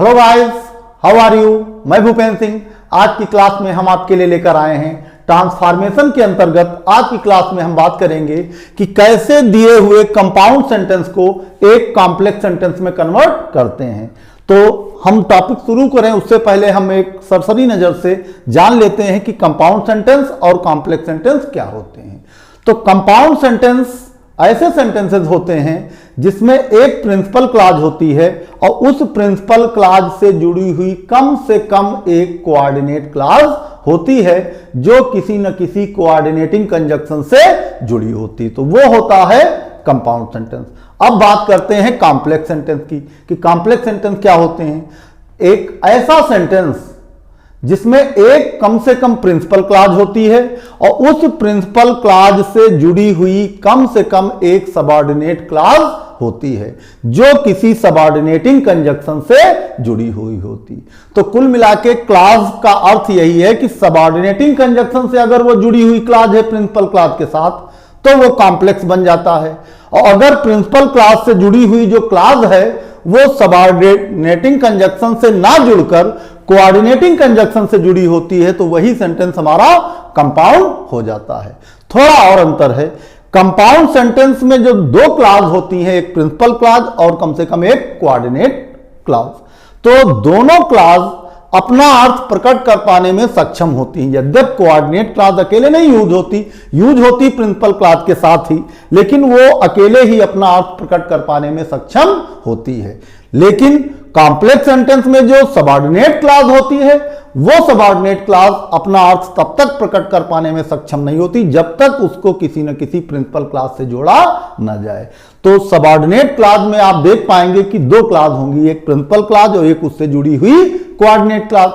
Hello guys, how are you. मैं भूपेंद्र सिंह। आज की क्लास में हम आपके लिए लेकर आए हैं ट्रांसफॉर्मेशन के अंतर्गत। आज की क्लास में हम बात करेंगे कि कैसे दिए हुए कंपाउंड सेंटेंस को एक कॉम्प्लेक्स सेंटेंस में कन्वर्ट करते हैं। तो हम टॉपिक शुरू करें उससे पहले हम एक सरसरी नजर से जान लेते हैं कि कंपाउंड सेंटेंस और कॉम्प्लेक्स सेंटेंस क्या होते हैं। तो कंपाउंड सेंटेंस ऐसे सेंटेंसेस होते हैं जिसमें एक प्रिंसिपल क्लॉज होती है और उस प्रिंसिपल क्लॉज से जुड़ी हुई कम से कम एक कोऑर्डिनेट क्लॉज होती है जो किसी न किसी कोऑर्डिनेटिंग कंजक्शन से जुड़ी होती है। तो वो होता है कंपाउंड सेंटेंस। अब बात करते हैं कॉम्प्लेक्स सेंटेंस की कि कॉम्प्लेक्स सेंटेंस क्या होते हैं। एक ऐसा सेंटेंस जिसमें एक कम से कम प्रिंसिपल क्लॉज होती है और उस प्रिंसिपल क्लॉज से जुड़ी हुई कम से कम एक सबऑर्डिनेट क्लॉज होती है जो किसी सबऑर्डिनेटिंग कंजक्शन से जुड़ी हुई होती। तो कुल मिला के क्लॉज का अर्थ यही है कि सबऑर्डिनेटिंग कंजक्शन से अगर वो जुड़ी हुई क्लॉज है प्रिंसिपल क्लॉज के साथ तो वो कॉम्प्लेक्स बन जाता है, और अगर प्रिंसिपल क्लॉज से जुड़ी हुई जो क्लॉज है वो सबऑर्डिनेटिंग कंजक्शन से ना जुड़कर कोऑर्डिनेटिंग कंजक्शन से जुड़ी होती है तो वही सेंटेंस हमारा कंपाउंड हो जाता है। थोड़ा और अंतर है, कंपाउंड सेंटेंस में जो दो क्लॉज होती हैं, एक प्रिंसिपल क्लॉज और कम से कम एक कोऑर्डिनेट क्लॉज, तो दोनों क्लॉज अपना अर्थ प्रकट कर पाने में सक्षम होती हैं। यद्यप कोऑर्डिनेट क्लॉज अकेले नहीं यूज होती प्रिंसिपल क्लॉज के साथ ही, लेकिन वो अकेले ही अपना अर्थ प्रकट कर पाने में सक्षम होती है। लेकिन कॉम्प्लेक्स सेंटेंस में जो सबऑर्डिनेट क्लॉज होती है वो सबऑर्डिनेट क्लॉज अपना अर्थ तब तक प्रकट कर पाने में सक्षम नहीं होती जब तक उसको किसी न किसी प्रिंसिपल क्लॉज से जोड़ा न जाए। तो सबऑर्डिनेट क्लॉज में आप देख पाएंगे कि दो क्लॉज होंगी, एक प्रिंसिपल क्लॉज और एक उससे जुड़ी हुई कोऑर्डिनेट क्लॉज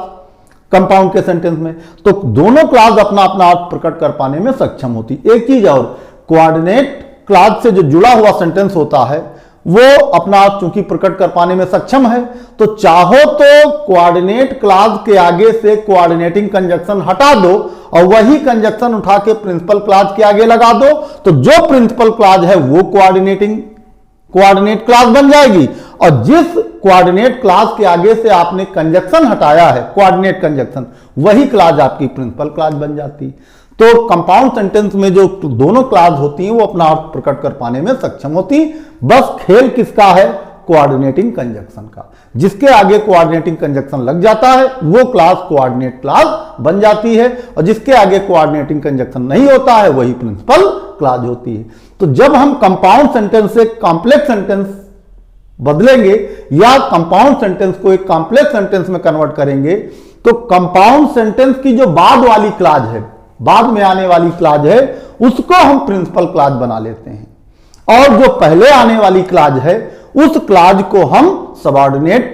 कंपाउंड के सेंटेंस में। तो दोनों क्लॉज अपना अपना अर्थ प्रकट कर पाने में सक्षम होती। एक चीज और, कोऑर्डिनेट क्लॉज से जो जुड़ा हुआ सेंटेंस होता है वो अपना अर्थ चूंकि प्रकट कर पाने में सक्षम है तो चाहो तो कोऑर्डिनेट क्लॉज के आगे से कोऑर्डिनेटिंग कंजक्शन हटा दो और वही कंजक्शन उठा के प्रिंसिपल क्लॉज के आगे लगा दो तो जो प्रिंसिपल क्लॉज है वो कोऑर्डिनेट क्लॉज बन जाएगी, और जिस कोऑर्डिनेट क्लॉज के आगे से आपने कंजक्शन हटाया है कोऑर्डिनेट कंजक्शन, वही क्लॉज आपकी प्रिंसिपल क्लॉज बन जाती। तो कंपाउंड सेंटेंस में जो दोनों क्लॉज होती हैं वो अपना अर्थ प्रकट कर पाने में सक्षम होती। बस खेल किसका है? कोऑर्डिनेटिंग कंजक्शन का। जिसके आगे कोऑर्डिनेटिंग कंजक्शन लग जाता है वो क्लॉज कोऑर्डिनेट क्लॉज बन जाती है, और जिसके आगे कोऑर्डिनेटिंग कंजक्शन नहीं होता है वही प्रिंसिपल क्लॉज होती है। तो जब हम कंपाउंड सेंटेंस से कॉम्प्लेक्स सेंटेंस बदलेंगे या कंपाउंड सेंटेंस को एक कॉम्प्लेक्स सेंटेंस में कन्वर्ट करेंगे तो कंपाउंड सेंटेंस की जो बाद वाली क्लॉज है, बाद में आने वाली क्लॉज है, उसको हम प्रिंसिपल क्लॉज बना लेते हैं, और जो पहले आने वाली क्लॉज है उस क्लॉज को हम सबऑर्डिनेट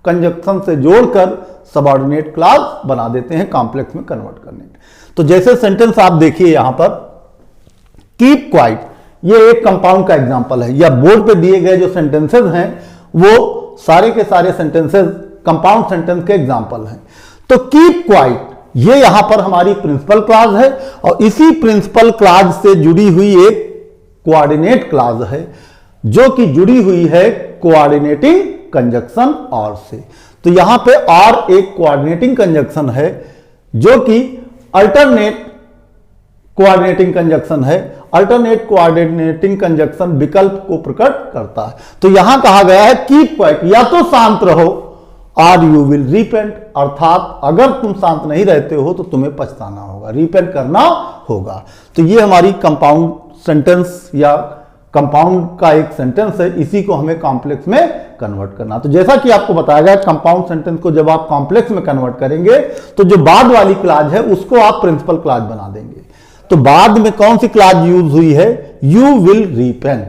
कंजक्शन से जोड़कर सबऑर्डिनेट क्लॉज बना देते हैं कॉम्प्लेक्स में कन्वर्ट करने के। तो जैसे सेंटेंस आप देखिए यहां पर, कीप क्वाइट, ये एक कंपाउंड का एग्जांपल है, या बोर्ड पे दिए गए जो सेंटेंसेस हैं वो सारे के सारे सेंटेंसेस कंपाउंड सेंटेंस के एग्जांपल हैं। तो कीप क्वाइट ये यहां पर हमारी प्रिंसिपल क्लॉज है और इसी प्रिंसिपल क्लॉज से जुड़ी हुई एक कोऑर्डिनेट क्लॉज है जो कि जुड़ी हुई है कोऑर्डिनेटिंग कंजक्शन और से। तो यहां पे और एक कोऑर्डिनेटिंग कंजक्शन है जो कि अल्टरनेट कोऑर्डिनेटिंग कंजक्शन है। अल्टरनेट कोऑर्डिनेटिंग कंजक्शन विकल्प को प्रकट करता है। तो यहां कहा गया है कीप क्वाइट, या तो शांत रहो और यू विल रिपेंट, अर्थात अगर तुम शांत नहीं रहते हो तो तुम्हें पछताना होगा, रिपेंट करना होगा। तो ये हमारी कंपाउंड सेंटेंस या कंपाउंड का एक सेंटेंस है, इसी को हमें कॉम्प्लेक्स में कन्वर्ट करना। तो जैसा कि आपको बताया गया कंपाउंड सेंटेंस को जब आप कॉम्प्लेक्स में कन्वर्ट करेंगे तो जो बाद वाली क्लॉज है उसको आप प्रिंसिपल क्लॉज बना देंगे। तो बाद में कौन सी क्लॉज यूज हुई है? You will repent.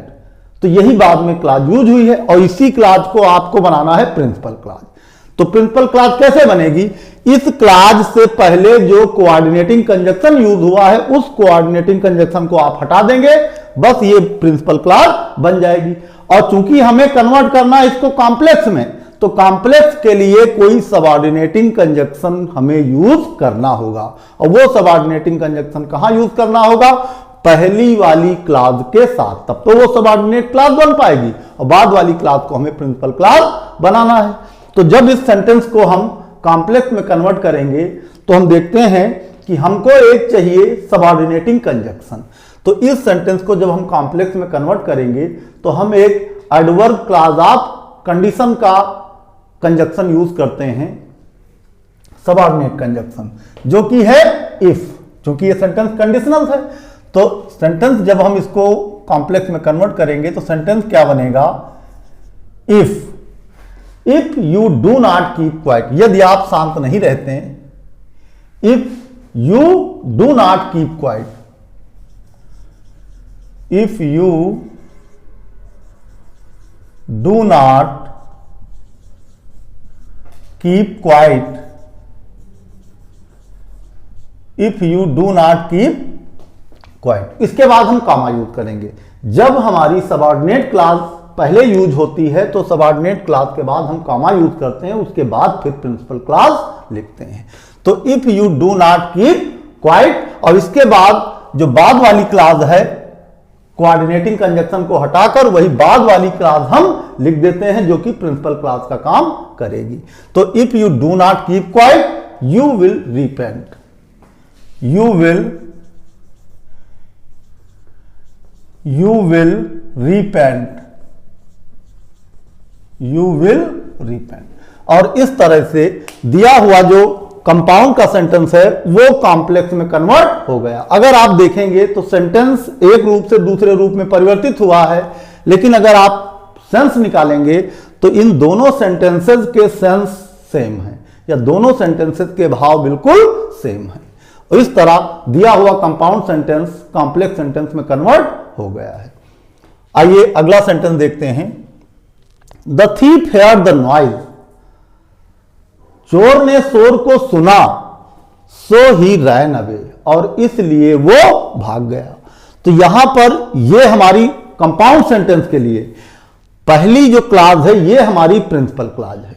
तो यही बाद में क्लॉज यूज हुई है और इसी क्लॉज को आपको बनाना है प्रिंसिपल क्लॉज। तो प्रिंसिपल क्लॉज कैसे बनेगी? इस क्लॉज से पहले जो कोऑर्डिनेटिंग कंजक्शन यूज हुआ है उस कोऑर्डिनेटिंग कंजक्शन को आप हटा देंगे, बस ये प्रिंसिपल क्लॉज बन जाएगी। और चूंकि हमें कन्वर्ट करना है इसको कॉम्प्लेक्स में, तो कॉम्प्लेक्स के लिए कोई सबऑर्डिनेटिंग कंजक्शन हमें यूज करना होगा, और वो सबऑर्डिनेटिंग कंजक्शन कहां यूज करना होगा? पहली वाली क्लॉज के साथ, तब तो वो सबऑर्डिनेट क्लॉज बन पाएगी, और बाद वाली क्लॉज को हमें प्रिंसिपल क्लॉज बनाना है। तो जब इस सेंटेंस को हम कॉम्प्लेक्स में कन्वर्ट करेंगे तो हम देखते हैं कि हमको एक चाहिए सबऑर्डिनेटिंग कंजक्शन। तो इस सेंटेंस को जब हम कॉम्प्लेक्स में कन्वर्ट करेंगे तो हम एक एडवर्ब क्लॉज ऑफ कंडीशन का कंजक्शन यूज करते हैं, सबऑर्डिनेट कंजक्शन, जो कि है इफ। क्योंकि ये सेंटेंस कंडीशनल है तो सेंटेंस जब हम इसको कॉम्प्लेक्स में कन्वर्ट करेंगे तो सेंटेंस क्या बनेगा, if you do not keep quiet, यदि आप शांत नहीं रहते हैं, if you do not keep quiet, if you do not keep quiet, if you do not keep quiet. इसके बाद हम कॉमा यूज करेंगे। जब हमारी सबऑर्डिनेट क्लॉज पहले यूज होती है तो सबऑर्डिनेट क्लॉज के बाद हम कॉमा यूज करते हैं, उसके बाद फिर प्रिंसिपल क्लॉज लिखते हैं। तो if you do not keep quiet, और इसके बाद जो बाद वाली क्लॉज है कोऑर्डिनेटिंग कंजक्शन को हटाकर वही बाद वाली क्लॉज हम लिख देते हैं जो कि प्रिंसिपल क्लॉज का काम करेगी। तो if you do not keep quiet you will repent, you will repent। और इस तरह से दिया हुआ जो कंपाउंड का सेंटेंस है वो कॉम्प्लेक्स में कन्वर्ट हो गया। अगर आप देखेंगे तो सेंटेंस एक रूप से दूसरे रूप में परिवर्तित हुआ है, लेकिन अगर आप सेंस निकालेंगे तो इन दोनों सेंटेंसेस के सेंस सेम है, या दोनों सेंटेंसेस के भाव बिल्कुल सेम है। इस तरह दिया हुआ कंपाउंड सेंटेंस कॉम्प्लेक्स सेंटेंस में कन्वर्ट हो गया है। आइए अगला सेंटेंस देखते हैं। The thief heard the noise, चोर ने शोर को सुना, सो ही रैन अवे, और इसलिए वो भाग गया। तो यहां पर ये हमारी कंपाउंड सेंटेंस के लिए पहली जो क्लॉज है ये हमारी प्रिंसिपल क्लॉज है,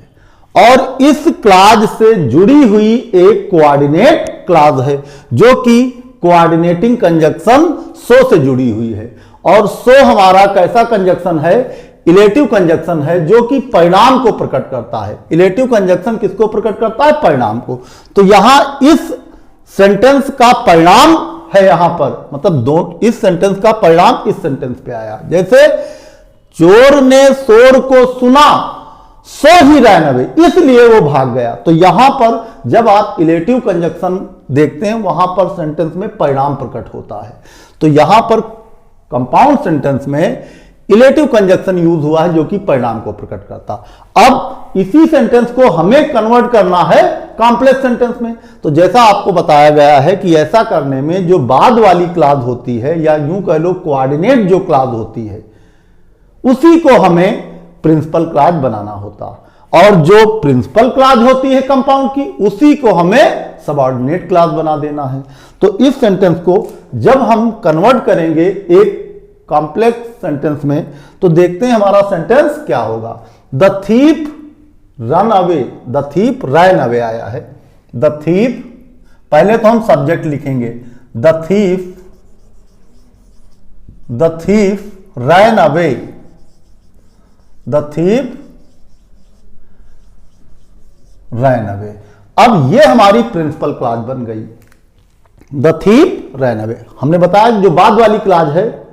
और इस क्लॉज से जुड़ी हुई एक कोऑर्डिनेट क्लॉज है जो कि कोऑर्डिनेटिंग कंजक्शन सो से जुड़ी हुई है। और सो हमारा कैसा कंजक्शन है, इलेटिव कंजक्शन है जो कि परिणाम को प्रकट करता है। इलेटिव कंजक्शन किसको प्रकट करता है, परिणाम को। तो यहां इस सेंटेंस का परिणाम है, यहां पर मतलब इस सेंटेंस का परिणाम इस सेंटेंस पे आया। जैसे चोर ने शोर को सुना, सो ही रैन अवे, इसलिए वो भाग गया। तो यहां पर जब आप इलेटिव कंजक्शन देखते हैं वहां पर सेंटेंस में परिणाम प्रकट होता है। तो यहां पर कंपाउंड सेंटेंस में इलेटिव कंजक्शन यूज हुआ है जो कि परिणाम को प्रकट करता। अब इसी सेंटेंस को हमें कन्वर्ट करना है कॉम्प्लेक्स सेंटेंस में। तो जैसा आपको बताया गया है कि ऐसा करने में जो बाद वाली क्लॉज होती है, या यूं कह लो कोऑर्डिनेट जो क्लॉज होती है, उसी को हमें प्रिंसिपल क्लॉज बनाना होता, और जो प्रिंसिपल क्लॉज होती है कंपाउंड की उसी को हमें सबऑर्डिनेट क्लॉज बना देना है। तो इस सेंटेंस को जब हम कन्वर्ट करेंगे एक कॉम्प्लेक्स सेंटेंस में तो देखते हैं हमारा सेंटेंस क्या होगा। The thief run away, the thief ran away आया है। द थीफ, पहले तो हम सब्जेक्ट लिखेंगे, the thief ran away, the thief ran away. अब ये हमारी प्रिंसिपल क्लॉज बन गई, द थीफ रैन अवे। हमने बताया जो बाद वाली क्लॉज है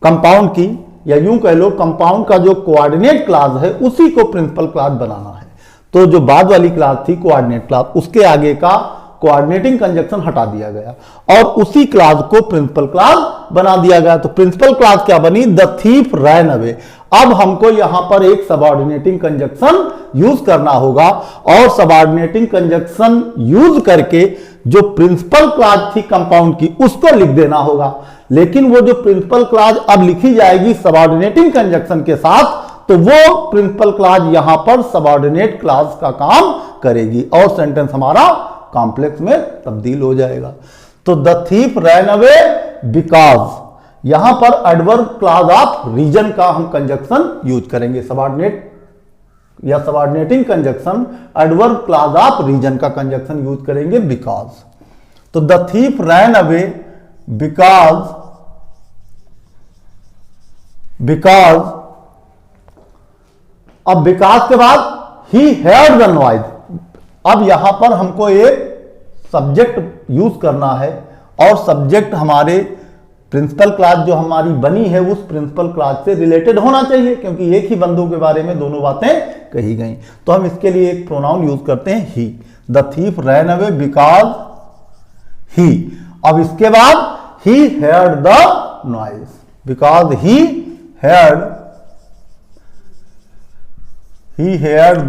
कंपाउंड की, या यूं कह लो कंपाउंड का जो कोऑर्डिनेट क्लॉज है उसी को प्रिंसिपल क्लॉज बनाना है। तो जो बाद वाली क्लॉज थी कोऑर्डिनेट क्लॉज, उसके आगे का कोऑर्डिनेटिंग कंजक्शन हटा दिया गया और उसी क्लॉज को प्रिंसिपल क्लॉज बना दिया गया। तो प्रिंसिपल क्लॉज क्या बनी, द थीफ रैन अवे। अब हमको यहां पर एक सबऑर्डिनेटिंग कंजक्शन यूज करना होगा, और सबऑर्डिनेटिंग कंजक्शन यूज करके जो प्रिंसिपल क्लॉज थी कंपाउंड की उसको लिख देना होगा। लेकिन वो जो प्रिंसिपल क्लॉज अब लिखी जाएगी सबऑर्डिनेटिंग कंजक्शन के साथ, तो वो प्रिंसिपल क्लॉज यहां पर सबऑर्डिनेट क्लॉज का काम करेगी और सेंटेंस हमारा कॉम्प्लेक्स में तब्दील हो जाएगा। तो the thief ran away because, यहां पर एडवर्ब क्लॉज ऑफ रीजन का हम कंजक्शन यूज करेंगे। सबऑर्डिनेट या subordinating conjunction adverb clause of reason का कंजक्शन यूज करेंगे बिकॉज। तो the thief ran away because अब बिकॉज के बाद ही heard the noise। अब यहां पर हमको एक सब्जेक्ट यूज करना है और सब्जेक्ट हमारे प्रिंसिपल क्लास जो हमारी बनी है उस प्रिंसिपल क्लास से रिलेटेड होना चाहिए, क्योंकि एक ही बंधु के बारे में दोनों बातें कही गई। तो हम इसके लिए एक प्रोनाउन यूज करते हैं he. The thief ran away because he. अब इसके बाद he heard the noise, because he heard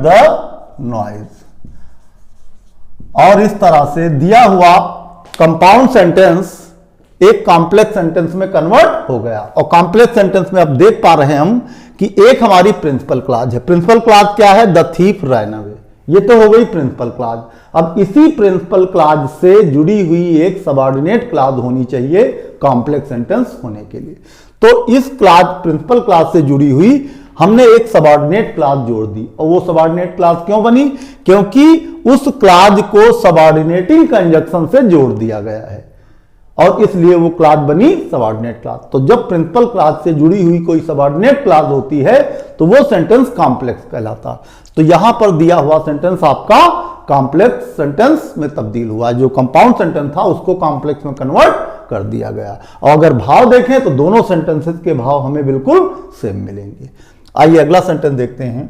the noise. और इस तरह से दिया हुआ कंपाउंड सेंटेंस एक कॉम्प्लेक्स सेंटेंस में कन्वर्ट हो गया। और कॉम्प्लेक्स सेंटेंस में अब देख पा रहे हैं हम कि एक हमारी प्रिंसिपल क्लास है। प्रिंसिपल क्लास क्या है? The thief ran away. ये तो हो गई प्रिंसिपल क्लास। अब इसी प्रिंसिपल क्लास से जुड़ी हुई एक सबऑर्डिनेट क्लास होनी चाहिए कॉम्प्लेक्स सेंटेंस होने के लिए। तो इस क्लास प्रिंसिपल क्लास से जुड़ी हुई हमने एक सबऑर्डिनेट क्लास जोड़ दी। और वो सबऑर्डिनेट क्लास क्यों बनी? क्योंकि उस क्लास को सबऑर्डिनेटिंग कंजक्शन से जोड़ दिया गया है और इसलिए वो क्लास बनी सबऑर्डिनेट क्लास। तो जब प्रिंसिपल क्लास से जुड़ी हुई कोई सबऑर्डिनेट क्लास होती है तो वो सेंटेंस कॉम्प्लेक्स कहलाता। तो यहां पर दिया हुआ सेंटेंस आपका कॉम्प्लेक्स सेंटेंस में तब्दील हुआ। जो कंपाउंड सेंटेंस था उसको कॉम्प्लेक्स में कन्वर्ट कर दिया गया। और अगर भाव देखें तो दोनों सेंटेंसेस के भाव हमें बिल्कुल सेम मिलेंगे। आइए अगला सेंटेंस देखते हैं।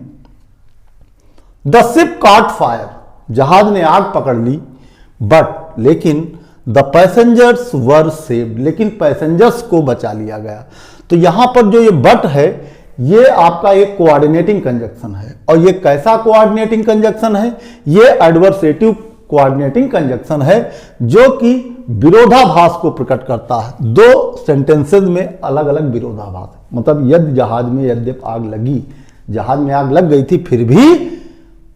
The ship cot fire. जहाज ने आग पकड़ ली, बट लेकिन द पैसेंजर्स वर सेव्ड। लेकिन पैसेंजर्स को बचा लिया गया। तो यहां पर जो ये बट है ये आपका एक कोऑर्डिनेटिंग कंजक्शन है। और ये कैसा कोऑर्डिनेटिंग कंजक्शन है? ये एडवर्सेटिव कोऑर्डिनेटिंग कंजक्शन है जो कि विरोधाभास को प्रकट करता है। दो सेंटेंसेस में अलग अलग विरोधाभास, मतलब यदि जहाज में यद्यप आग लगी, जहाज में आग लग गई थी फिर भी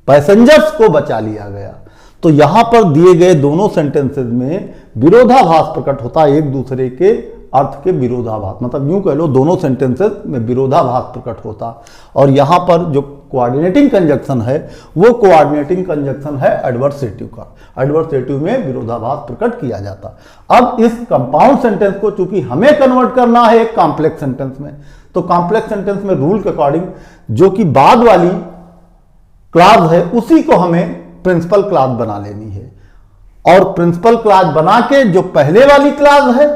पैसेंजर्स को बचा लिया गया। तो यहां पर दिए गए दोनों सेंटेंसेस में विरोधाभास प्रकट होता है, एक दूसरे के अर्थ के विरोधाभास, मतलब यूं कह लो दोनों सेंटेंसेस में विरोधाभास प्रकट होता। और यहां पर जो कोऑर्डिनेटिंग कंजक्शन है वो कोऑर्डिनेटिंग कंजक्शन है एडवर्सेटिव का। एडवर्सेटिव में विरोधाभास प्रकट किया जाता। अब इस कंपाउंड सेंटेंस को चूंकि हमें कन्वर्ट करना है एक कॉम्प्लेक्स सेंटेंस में, तो कॉम्प्लेक्स सेंटेंस में रूल के अकॉर्डिंग जो कि बाद वाली क्लास है उसी को हमें प्रिंसिपल क्लास बना लेनी है। और प्रिंसिपल क्लास बना के जो पहले वाली क्लास है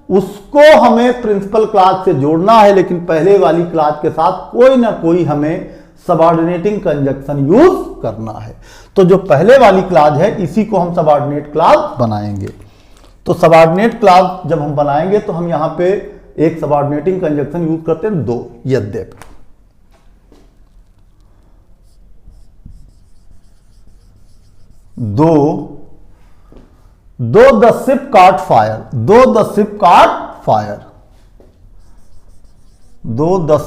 उसको हमें प्रिंसिपल क्लास से जोड़ना है, लेकिन पहले वाली क्लास के साथ कोई ना कोई हमें सबऑर्डिनेटिंग कंजक्शन यूज करना है। तो जो पहले वाली क्लास है इसी को हम सबऑर्डिनेट क्लास बनाएंगे। तो सबऑर्डिनेट क्लास जब हम बनाएंगे तो हम यहां पे एक सबऑर्डिनेटिंग कंजक्शन यूज करते हैं, दो, यद्यप। दो द शिप कॉट फायर। दो द शिप कॉट फायर। दो द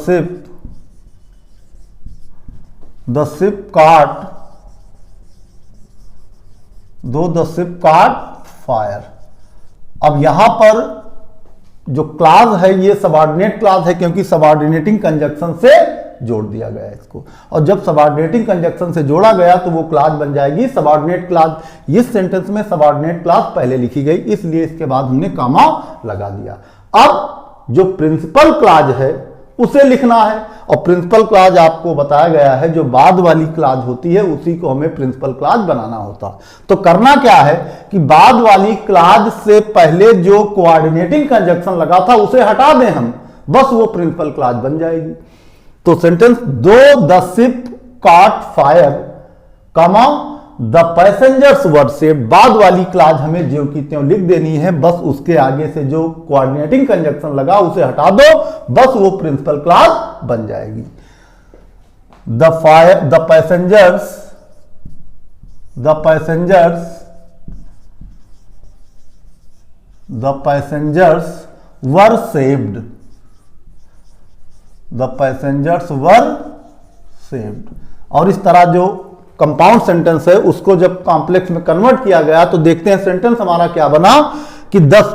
शिप कॉट फायर। अब यहां पर जो क्लास है ये सबऑर्डिनेट क्लास है क्योंकि सबऑर्डिनेटिंग कंजक्शन से जोड़ दिया गया है इसको। और जब सबऑर्डिनेटिंग कंजक्शन से जोड़ा गया तो वो क्लास बन जाएगी सबऑर्डिनेट क्लास। इस सेंटेंस में सबऑर्डिनेट क्लास पहले लिखी गई इसलिए इसके बाद हमने कॉमा लगा दिया। अब जो प्रिंसिपल क्लास है उसे लिखना है और प्रिंसिपल क्लास आपको बताया गया है जो बाद वाली क्लास होती है उसी को हमें प्रिंसिपल क्लास बनाना होता। तो करना क्या है कि बाद वाली क्लास से पहले जो कोऑर्डिनेटिंग कंजक्शन लगा था उसे हटा दें हम, बस वो प्रिंसिपल क्लास बन जाएगी। तो सेंटेंस दो द शिप कॉट फायर कमा द पैसेंजर्स वर सेव्ड, बाद वाली क्लास हमें ज्यों की त्यों लिख देनी है, बस उसके आगे से जो कोऑर्डिनेटिंग कंजक्शन लगा उसे हटा दो, बस वो प्रिंसिपल क्लास बन जाएगी। The passengers were saved. The passengers were saved. और इस तरह जो कंपाउंड सेंटेंस है उसको जब कॉम्प्लेक्स में कन्वर्ट किया गया तो देखते हैं सेंटेंस हमारा क्या बना कि दो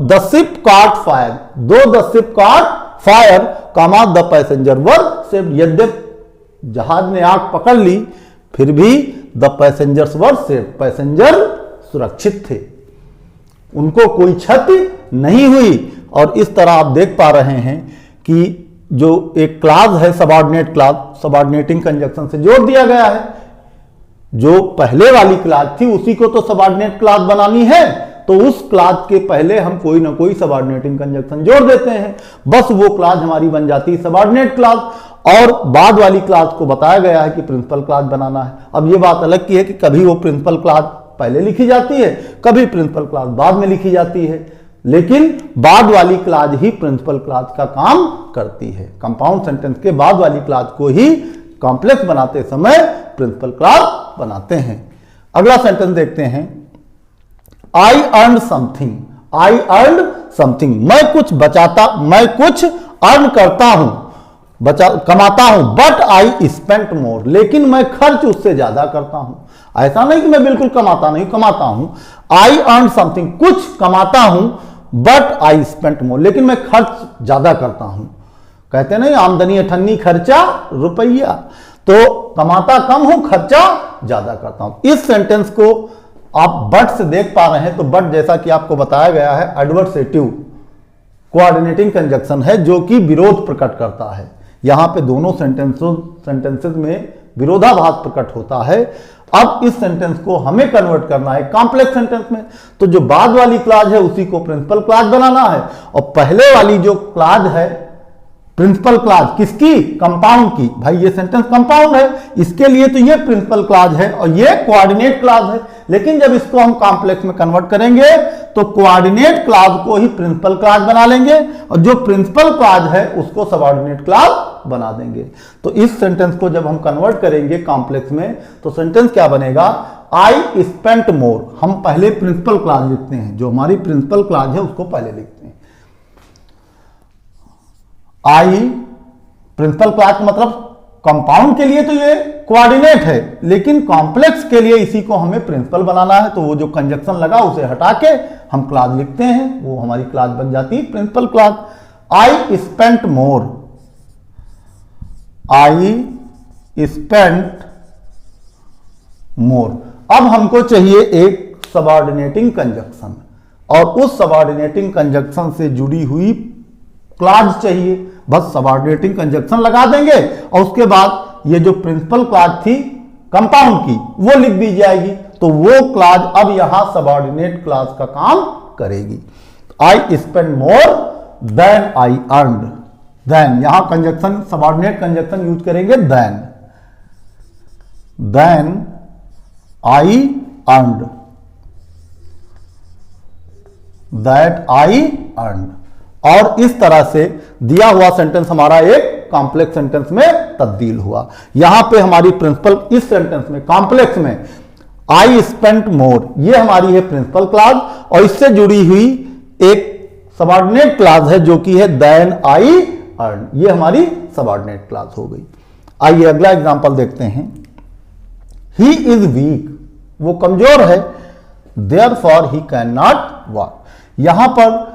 द शिप कॉट फायर। दो द शिप कॉट फायर कमा द पैसेंजर वर सेव्ड। यद्यप जहाज ने आग पकड़ ली फिर भी the passengers were saved, passenger सुरक्षित थे, उनको कोई क्षति नहीं हुई। और इस तरह आप देख पा रहे हैं कि जो एक क्लास है सबऑर्डिनेट क्लास, सबऑर्डिनेटिंग कंजक्शन से जोड़ दिया गया है। जो पहले वाली क्लास थी उसी को तो सबऑर्डिनेट क्लास बनानी है, तो उस क्लास के पहले हम कोई ना कोई सबऑर्डिनेटिंग कंजक्शन जोड़ देते हैं, बस वो क्लास हमारी बन जाती है सबऑर्डिनेट क्लास। और बाद वाली क्लास को बताया गया है कि प्रिंसिपल क्लास बनाना है। अब ये बात अलग की है कि कभी वो प्रिंसिपल क्लास पहले लिखी जाती है, कभी प्रिंसिपल क्लास बाद में लिखी जाती है, लेकिन बाद वाली क्लास ही प्रिंसिपल क्लास का काम करती है। कंपाउंड सेंटेंस के बाद वाली क्लास को ही कॉम्प्लेक्स बनाते समय प्रिंसिपल क्लास बनाते हैं। अगला सेंटेंस देखते हैं, I earn something. I earn something, मैं कुछ अर्न करता हूं, कमाता हूं, बट आई स्पेंट मोर, लेकिन मैं खर्च उससे ज्यादा करता हूं। ऐसा नहीं कि मैं बिल्कुल कमाता हूं। आई अर्न समथिंग, कुछ कमाता हूं, बट आई स्पेंट मोर, लेकिन मैं खर्च ज्यादा करता हूं। कहते नहीं आमदनी अठन्नी खर्चा रुपया, तो कमाता कम हूं, खर्चा ज्यादा करता हूं। इस सेंटेंस को आप बट से देख पा रहे हैं, तो बट जैसा कि आपको बताया गया है एडवर्सेटिव कोऑर्डिनेटिंग कंजक्शन है, जो कि विरोध प्रकट करता है। यहां पे दोनों सेंटेंसेस में विरोधाभास प्रकट होता है। अब इस सेंटेंस को हमें कन्वर्ट करना है कॉम्प्लेक्स सेंटेंस में, तो जो बाद वाली क्लास है उसी को प्रिंसिपल क्लास बनाना है, और पहले वाली जो क्लास है प्रिंसिपल क्लास किसकी, कंपाउंड की। भाई ये सेंटेंस कंपाउंड है, इसके लिए तो ये प्रिंसिपल क्लास है और ये कोऑर्डिनेट क्लास है, लेकिन जब इसको हम कॉम्प्लेक्स में कन्वर्ट करेंगे तो कोऑर्डिनेट क्लास को ही प्रिंसिपल क्लास बना लेंगे, और जो प्रिंसिपल क्लास है उसको सबऑर्डिनेट क्लास बना देंगे। तो इस सेंटेंस को जब हम कन्वर्ट करेंगे कॉम्प्लेक्स में, तो सेंटेंस क्या बनेगा, आई स्पेंट मोर। हम पहले प्रिंसिपल क्लास लिखते हैं, जो हमारी प्रिंसिपल क्लास है उसको पहले लिखते हैं। आई प्रिंसिपल क्लास मतलब कंपाउंड के लिए तो ये कोऑर्डिनेट है, लेकिन कॉम्प्लेक्स के लिए इसी को हमें प्रिंसिपल बनाना है, तो वो जो कंजक्शन लगा उसे हटा के हम क्लास लिखते हैं, वो हमारी क्लास बन जाती है principal class. I spent more, I spent more. अब हमको चाहिए एक सबऑर्डिनेटिंग कंजक्शन, और उस सबऑर्डिनेटिंग कंजक्शन से जुड़ी हुई क्लास चाहिए। बस सबऑर्डिनेटिंग कंजक्शन लगा देंगे और उसके बाद ये जो प्रिंसिपल क्लास थी कंपाउंड की वो लिख दी जाएगी, तो वो क्लास अब यहां सबऑर्डिनेट क्लास का काम करेगी। I spend more than I earned, then यहां कंजक्शन सबऑर्डिनेट कंजक्शन यूज करेंगे than I earned, that I earned. और इस तरह से दिया हुआ सेंटेंस हमारा एक कॉम्प्लेक्स सेंटेंस में तब्दील हुआ। यहां पे हमारी प्रिंसिपल, इस सेंटेंस में कॉम्प्लेक्स में आई स्पेंट मोर, ये हमारी है प्रिंसिपल क्लास, और इससे जुड़ी हुई एक सबऑर्डिनेट क्लास है जो कि है देन आई अर्न, ये हमारी सबऑर्डिनेट क्लास हो गई। आइए अगला एग्जांपल देखते हैं। ही इज वीक, वो कमजोर है, therefore he can not walk. यहां पर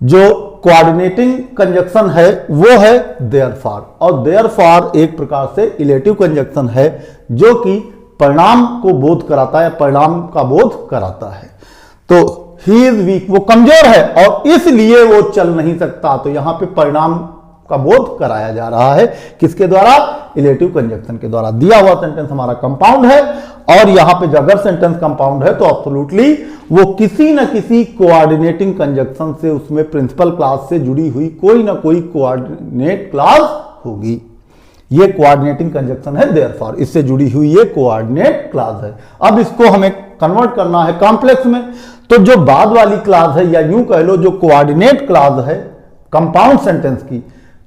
जो कोऑर्डिनेटिंग कंजक्शन है वो है देयरफॉर, और देयरफॉर एक प्रकार से इलेटिव कंजक्शन है जो कि परिणाम को बोध कराता है, परिणाम का बोध कराता है। तो ही इज वीक, वो कमजोर है और इसलिए वो चल नहीं सकता, तो यहां पे परिणाम का बोध कराया जा रहा है, किसके द्वारा, इलेटिव कंजक्शन के द्वारा। दिया हुआ सेंटेंस हमारा कंपाउंड है, और यहां पे अगर सेंटेंस कंपाउंड है तो एब्सोल्युटली वो किसी न किसी कोऑर्डिनेटिंग कंजक्शन से, उसमें प्रिंसिपल क्लास से जुड़ी हुई कोई ना कोई कोऑर्डिनेट क्लास होगी। ये कोऑर्डिनेटिंग कंजक्शन है देयरफॉर, इससे जुड़ी हुई ये कोऑर्डिनेट क्लास है। अब इसको हमें कन्वर्ट करना है कॉम्प्लेक्स में, तो जो बाद वाली क्लास है, या यूं कह लो जो कोऑर्डिनेट क्लास है कंपाउंड सेंटेंस की,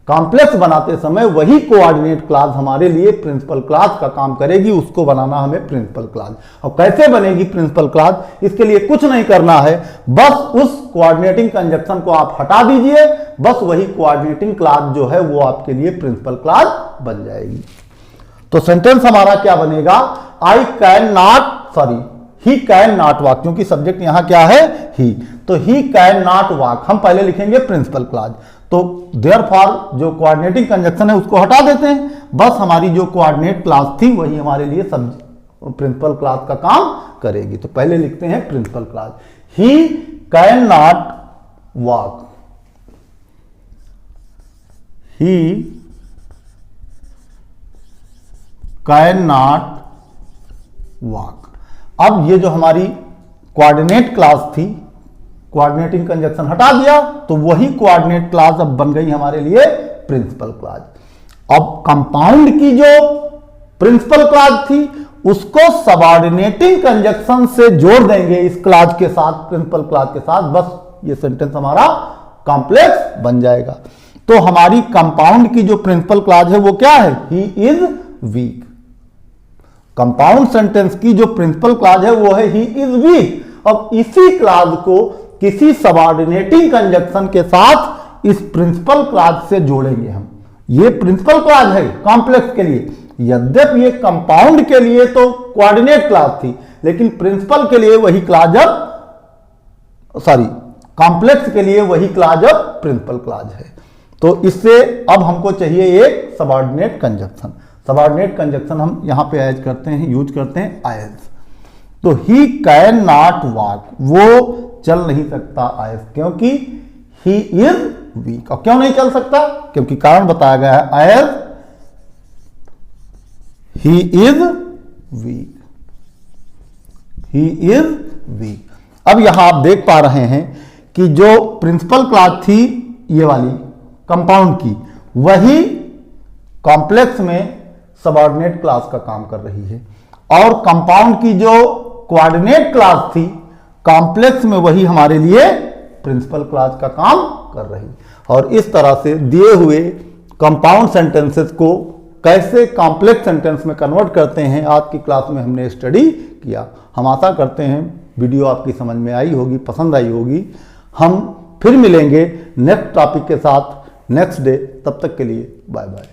कॉम्प्लेक्स बनाते समय वही कोऑर्डिनेट क्लास हमारे लिए प्रिंसिपल क्लास का काम करेगी, उसको बनाना हमें प्रिंसिपल क्लास। और कैसे बनेगी प्रिंसिपल क्लास, इसके लिए कुछ नहीं करना है, बस उस कोऑर्डिनेटिंग कंजक्शन को आप हटा दीजिए, बस वही कोऑर्डिनेटिंग क्लास जो है वो आपके लिए प्रिंसिपल क्लास बन जाएगी। तो सेंटेंस हमारा क्या बनेगा, I can not, sorry he can not walk, क्योंकि सब्जेक्ट यहां क्या है, ही, तो ही कैन नॉट वॉक हम पहले लिखेंगे प्रिंसिपल क्लास। तो देयरफॉर जो कोऑर्डिनेटिंग कंजक्शन है उसको हटा देते हैं, बस हमारी जो कोऑर्डिनेट क्लास थी वही हमारे लिए सब प्रिंसिपल क्लास का काम करेगी। तो पहले लिखते हैं principal class, he can not walk, he can not walk. अब ये जो हमारी कोऑर्डिनेट क्लास थी, कोऑर्डिनेटिंग कंजक्शन हटा दिया तो वही कोऑर्डिनेट क्लास अब बन गई हमारे लिए प्रिंसिपल क्लास। अब कंपाउंड की जो प्रिंसिपल क्लास थी उसको सबऑर्डिनेटिंग कंजक्शन से जोड़ देंगे इस क्लास के साथ, प्रिंसिपल क्लास के साथ, बस ये सेंटेंस हमारा कॉम्प्लेक्स बन जाएगा। तो हमारी कंपाउंड की जो प्रिंसिपल क्लास है वो क्या है, he is weak. Compound sentence की जो प्रिंसिपल क्लास है वो है ही इज वीक। अब इसी क्लास को किसी सबऑर्डिनेटिंग कंजक्शन के साथ इस प्रिंसिपल क्लास से जोड़ेंगे हम। ये प्रिंसिपल क्लास है कॉम्प्लेक्स के लिए, यद्यपि ये कंपाउंड के लिए तो कोऑर्डिनेट क्लास थी, लेकिन प्रिंसिपल के लिए वही क्लास अब कॉम्प्लेक्स के लिए वही क्लास अब प्रिंसिपल क्लास है। तो इससे अब हमको चाहिए एक सबऑर्डिनेट कंजक्शन। सबऑर्डिनेट कंजक्शन हम यहां पे ऐड करते हैं, यूज करते हैं आयज। तो ही कैन नॉट वॉक, वो चल नहीं सकता आयज, क्योंकि ही इज वीक। और क्यों नहीं चल सकता, क्योंकि कारण बताया गया है आयज he is weak, he is weak. अब यहां आप देख पा रहे हैं कि जो प्रिंसिपल क्लास थी ये वाली कंपाउंड की, वही कॉम्प्लेक्स में सबऑर्डिनेट क्लास का काम कर रही है, और कंपाउंड की जो कोऑर्डिनेट क्लास थी कॉम्प्लेक्स में वही हमारे लिए प्रिंसिपल क्लास का काम कर रही। और इस तरह से दिए हुए कंपाउंड सेंटेंसेस को कैसे कॉम्प्लेक्स सेंटेंस में कन्वर्ट करते हैं आज की क्लास में हमने स्टडी किया। हम आशा करते हैं वीडियो आपकी समझ में आई होगी, पसंद आई होगी। हम फिर मिलेंगे नेक्स्ट टॉपिक के साथ नेक्स्ट डे। तब तक के लिए बाय बाय।